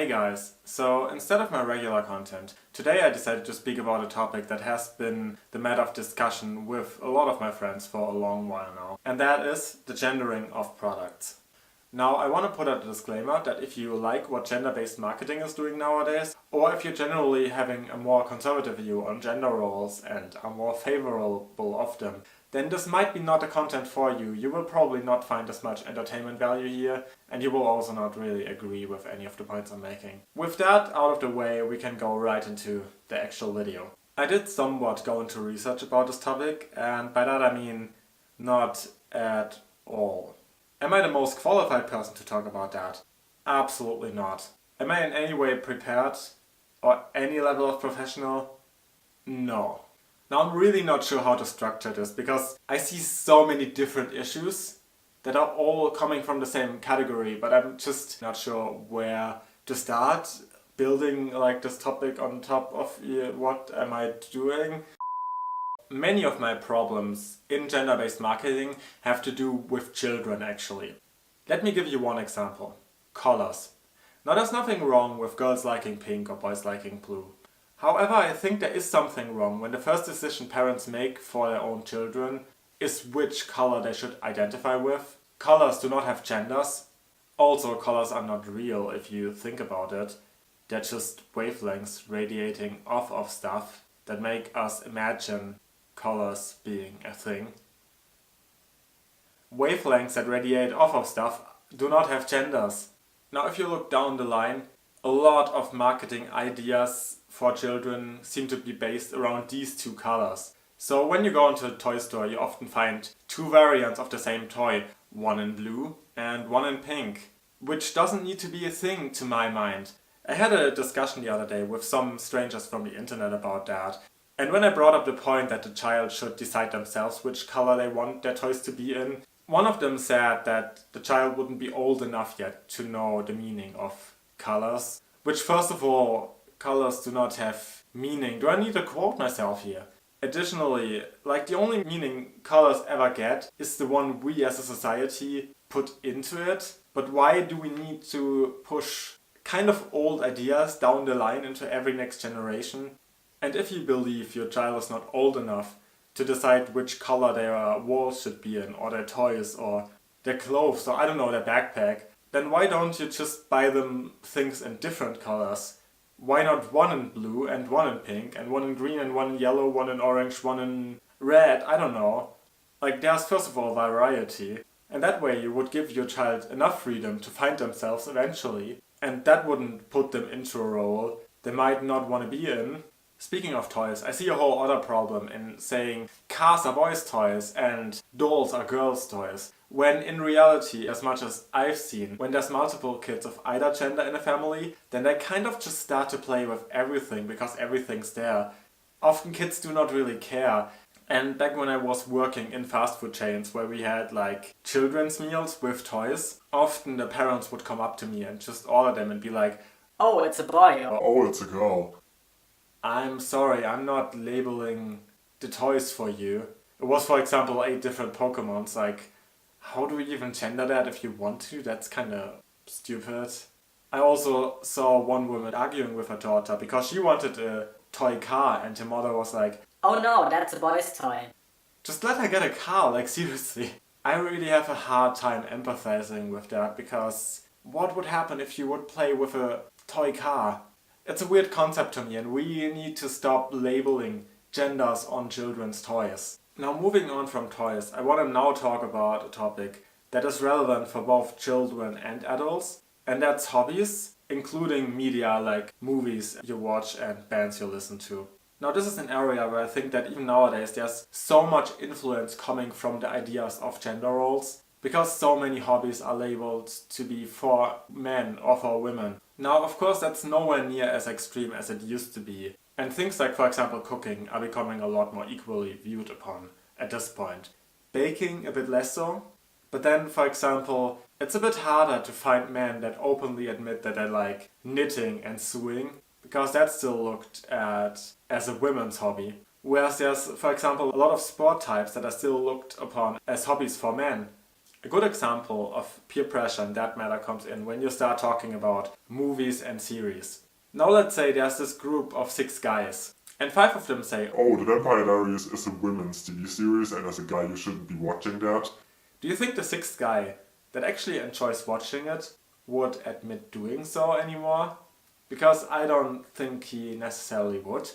Hey guys, so instead of my regular content, today I decided to speak about a topic that has been the matter of discussion with a lot of my friends for a long while now, and that is the gendering of products. Now I want to put out a disclaimer that if you like what gender-based marketing is doing nowadays, or if you're generally having a more conservative view on gender roles and are more favorable of them, then this might be not the content for you. You will probably not find as much entertainment value here, and you will also not really agree with any of the points I'm making. With that out of the way, we can go right into the actual video. I did somewhat go into research about this topic, and by that I mean not at all. Am I the most qualified person to talk about that? Absolutely not. Am I in any way prepared? Or any level of professional? No. Now I'm really not sure how to structure this because I see so many different issues that are all coming from the same category, but I'm just not sure where to start building like this topic on top of what am I doing. Many of my problems in gender-based marketing have to do with children actually. Let me give you one example. Colors. Now there's nothing wrong with girls liking pink or boys liking blue. However, I think there is something wrong when the first decision parents make for their own children is which color they should identify with. Colors do not have genders. Also, colors are not real if you think about it. They're just wavelengths radiating off of stuff that make us imagine colors being a thing. Wavelengths that radiate off of stuff do not have genders. Now if you look down the line, a lot of marketing ideas for children seem to be based around these two colors. So when you go into a toy store, you often find two variants of the same toy, one in blue and one in pink, which doesn't need to be a thing to my mind. I had a discussion the other day with some strangers from the internet about that. And when I brought up the point that the child should decide themselves which color they want their toys to be in, one of them said that the child wouldn't be old enough yet to know the meaning of colors. Which, first of all, colors do not have meaning. Do I need to quote myself here? Additionally, like the only meaning colors ever get is the one we as a society put into it. But why do we need to push kind of old ideas down the line into every next generation? And if you believe your child is not old enough to decide which color their walls should be in, or their toys, or their clothes, or I don't know, their backpack, then why don't you just buy them things in different colors? Why not one in blue and one in pink, and one in green and one in yellow, one in orange, one in red, I don't know. Like there's first of all variety, and that way you would give your child enough freedom to find themselves eventually, and that wouldn't put them into a role they might not want to be in. Speaking of toys, I see a whole other problem in saying cars are boys' toys and dolls are girls' toys. When in reality, as much as I've seen, when there's multiple kids of either gender in a family, then they kind of just start to play with everything because everything's there. Often kids do not really care. And back when I was working in fast food chains where we had like children's meals with toys, often the parents would come up to me and just order them and be like, "Oh, it's a boy," or "Oh, it's a girl." I'm sorry, I'm not labeling the toys for you. It was, for example, 8 different Pokemons. Like, how do we even gender that if you want to? That's kind of stupid. I also saw one woman arguing with her daughter because she wanted a toy car and her mother was like, "Oh no, that's a boy's toy." just let her get a car, like seriously. I really have a hard time empathizing with that because what would happen if you would play with a toy car? It's a weird concept to me and we need to stop labeling genders on children's toys. Now moving on from toys, I want to now talk about a topic that is relevant for both children and adults, and that's hobbies, including media like movies you watch and bands you listen to. Now this is an area where I think that even nowadays there's so much influence coming from the ideas of gender roles, because so many hobbies are labeled to be for men or for women. Now, of course, that's nowhere near as extreme as it used to be. And things like, for example, cooking are becoming a lot more equally viewed upon at this point. Baking, a bit less so. But then, for example, it's a bit harder to find men that openly admit that they like knitting and sewing, because that's still looked at as a women's hobby. Whereas there's, for example, a lot of sport types that are still looked upon as hobbies for men. A good example of peer pressure in that matter comes in when you start talking about movies and series. Now let's say there's this group of 6 guys, and 5 of them say, "Oh, The Vampire Diaries is a women's TV series, and as a guy you shouldn't be watching that." do you think the 6th guy that actually enjoys watching it would admit doing so anymore? Because I don't think he necessarily would.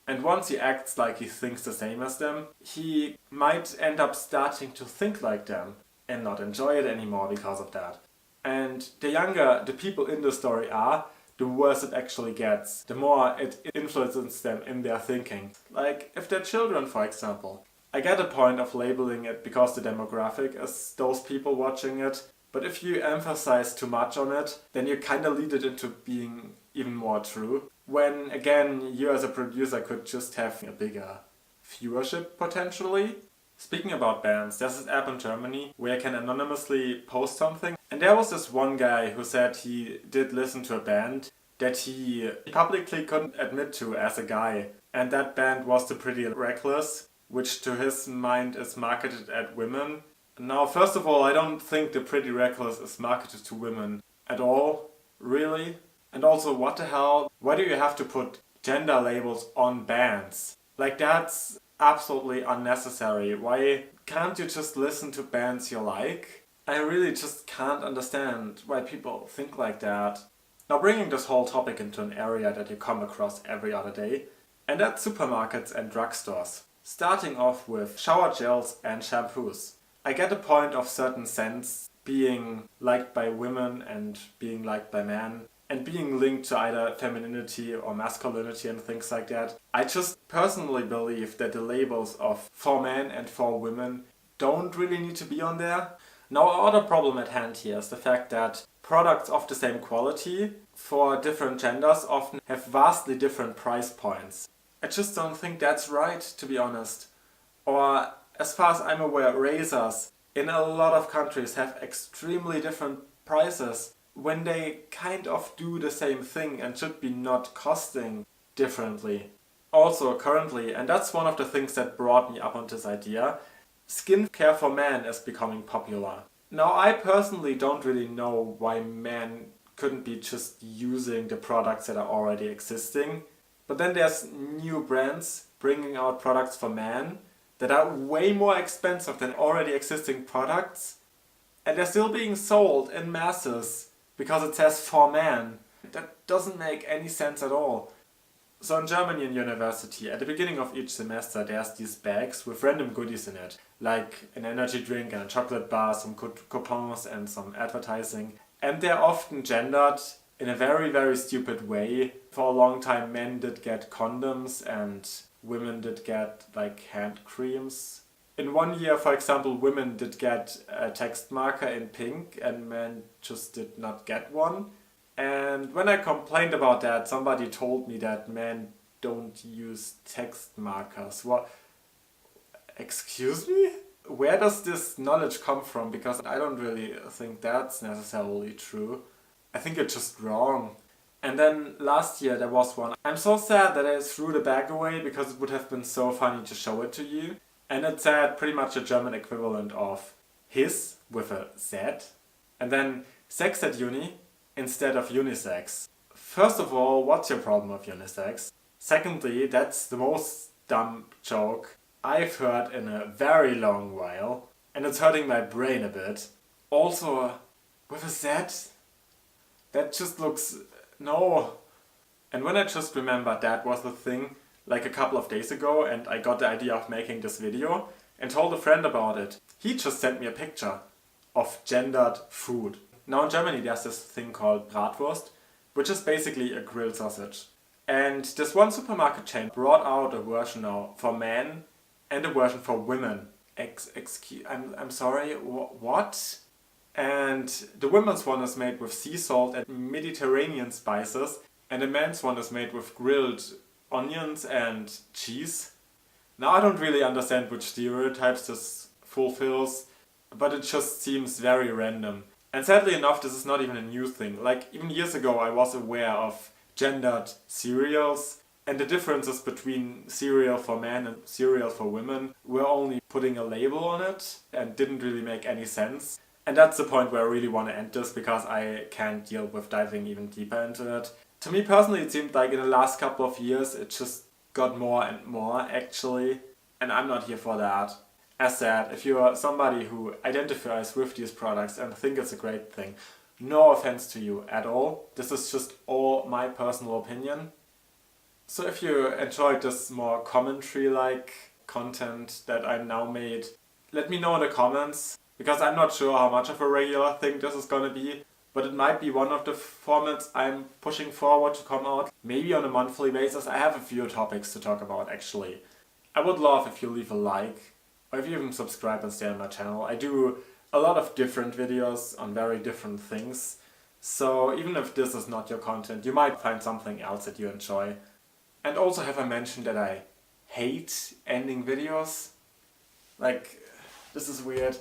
And once he acts like he thinks the same as them, he might end up starting to think like them and not enjoy it anymore because of that. And the younger the people in the story are, the worse it actually gets, the more it influences them in their thinking. Like if they're children, for example. I get the point of labeling it because the demographic is those people watching it, but if you emphasize too much on it, then you kinda lead it into being even more true. When again, you as a producer could just have a bigger viewership potentially. Speaking about bands, there's this app in Germany where you can anonymously post something. And there was this one guy who said he did listen to a band that he publicly couldn't admit to as a guy. And that band was The Pretty Reckless, which to his mind is marketed at women. Now, first of all, I don't think The Pretty Reckless is marketed to women at all, really. And also, what the hell? Why do you have to put gender labels on bands? Like, that's absolutely unnecessary. Why can't you just listen to bands you like? I really just can't understand why people think like that. Now, bringing this whole topic into an area that you come across every other day, and that's supermarkets and drugstores. Starting off with shower gels and shampoos. I get the point of certain scents being liked by women and being liked by men, and being linked to either femininity or masculinity and things like that. I just personally believe that the labels of for men and for women don't really need to be on there. Now, our other problem at hand here is the fact that products of the same quality for different genders often have vastly different price points. I just don't think that's right, to be honest. Or, as far as I'm aware, razors in a lot of countries have extremely different prices when they kind of do the same thing and should be not costing differently. Also, currently, and that's one of the things that brought me up on this idea, skincare for men is becoming popular. Now, I personally don't really know why men couldn't be just using the products that are already existing. But then there's new brands bringing out products for men that are way more expensive than already existing products. And they're still being sold in masses because it says for men. That doesn't make any sense at all. So in Germany in university, at the beginning of each semester, there's these bags with random goodies in it. Like an energy drink and a chocolate bar, some coupons and some advertising. And they're often gendered in a very, very stupid way. For a long time, men did get condoms and women did get like hand creams. In one year, for example, women did get a text marker in pink and men just did not get one. And when I complained about that, somebody told me that men don't use text markers. What? Excuse me? Where does this knowledge come from? Because I don't really think that's necessarily true. I think it's just wrong. And then last year there was one. I'm so sad that I threw the bag away because it would have been so funny to show it to you. And it said pretty much a German equivalent of his with a Z. And then sex at uni instead of unisex. First of all, what's your problem with unisex? Secondly, that's the most dumb joke I've heard in a very long while. And it's hurting my brain a bit. Also, with a Z? That just looks... no. And when I just remembered that was the thing, like a couple of days ago, and I got the idea of making this video and told a friend about it. He just sent me a picture of gendered food. Now in Germany there's this thing called Bratwurst, which is basically a grilled sausage. And this one supermarket chain brought out a version now for men and a version for women. I'm sorry, what? And the women's one is made with sea salt and Mediterranean spices, and the men's one is made with grilled onions and cheese. Now I don't really understand which stereotypes this fulfills, but it just seems very random. And sadly enough, this is not even a new thing. Like, even years ago I was aware of gendered cereals, and the differences between cereal for men and cereal for women were only putting a label on it and didn't really make any sense. And that's the point where I really want to end this, because I can't deal with diving even deeper into it. To me personally, it seemed like in the last couple of years it just got more and more actually, and I'm not here for that. As said, if you are somebody who identifies with these products and think it's a great thing, no offense to you at all. This is just all my personal opinion. So if you enjoyed this more commentary-like content that I now made, let me know in the comments, because I'm not sure how much of a regular thing this is gonna be, but it might be one of the formats I'm pushing forward to come out. Maybe on a monthly basis. I have a few topics to talk about actually. I would love if you leave a like, or if you even subscribe and stay on my channel. I do a lot of different videos on very different things, so even if this is not your content, you might find something else that you enjoy. And also, have I mentioned that I hate ending videos? Like, this is weird.